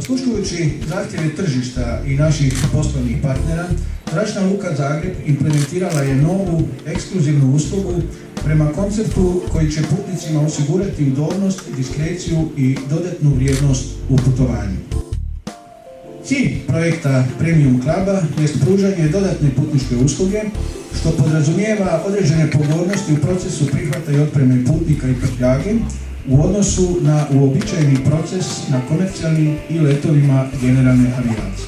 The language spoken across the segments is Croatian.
Osluškujući zahtjeve tržišta i naših poslovnih partnera, Zračna luka Zagreb implementirala je novu ekskluzivnu uslugu prema konceptu koji će putnicima osigurati udobnost, diskreciju i dodatnu vrijednost u putovanju. Cilj projekta Premium Cluba jest pružanje dodatne putničke usluge, što podrazumijeva određene pogodnosti u procesu prihvata i otpreme putnika i prtljage u odnosu na uobičajeni proces na komercijalnim i letovima generalne avijacije.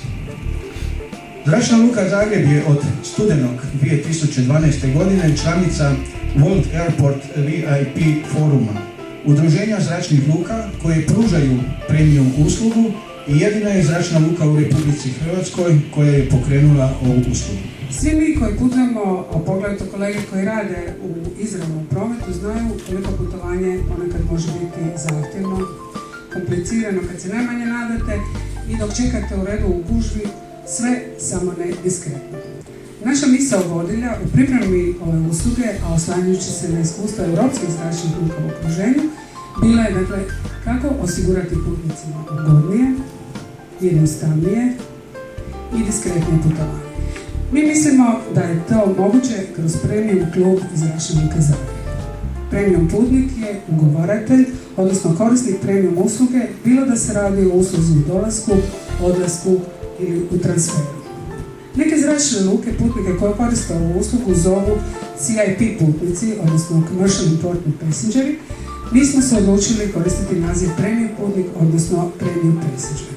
Zračna luka Zagreb je od studenog 2012. godine članica World Airport VIP foruma, udruženja zračnih luka koje pružaju premium uslugu i jedina je zračna luka u Republici Hrvatskoj koja je pokrenula ovu uslugu. Svi mi koji putujemo, a poglavito kolege koji rade u izravnom prometu, znaju koliko putovanje ponekad može biti zahtjevno, komplicirano kad se najmanje nadate i dok čekate u redu u gužvi, sve samo ne diskretno. Naša misao vodilja u pripremi ove usluge, a oslanjajući se na iskustva europskih zračnih luka u okruženju, bila je dakle kako osigurati putnicima ugodnije, jednostavnije i diskretnije putovanje. Mi mislimo da je to moguće kroz Premium klub iz Zračne luke Zagreb. Premium putnik je ugovaratelj, odnosno korisnik premium usluge, bilo da se radi o usluzi u dolasku, odlasku ili u transferu. Neke zračne luke putnike koje koriste ovu uslugu zovu CIP putnici, odnosno Commercial Important Passengeri. Mi smo se odlučili koristiti naziv Premium putnik, odnosno Premium Passenger.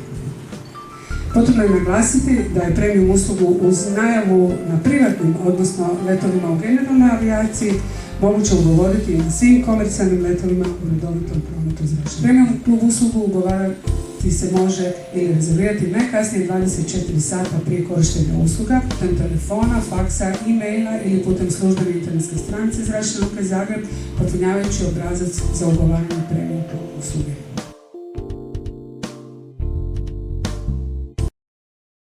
Potrebno je naglasiti da je premium uslugu uz najavu na privatnim, odnosno letovima u generalnoj avijaciji, moguće ugovoriti i na svim komercijalnim letovima u redovitom prometu zračnog. Premium klub uslugu ugovarati se može ili rezervirati najkasnije 24 sata prije korištenja usluga, putem telefona, faksa, e-maila ili putem službene internetske stranice Zračne luke Zagreb, popunjavajući obrazac za ugovaranje premium klub usluge.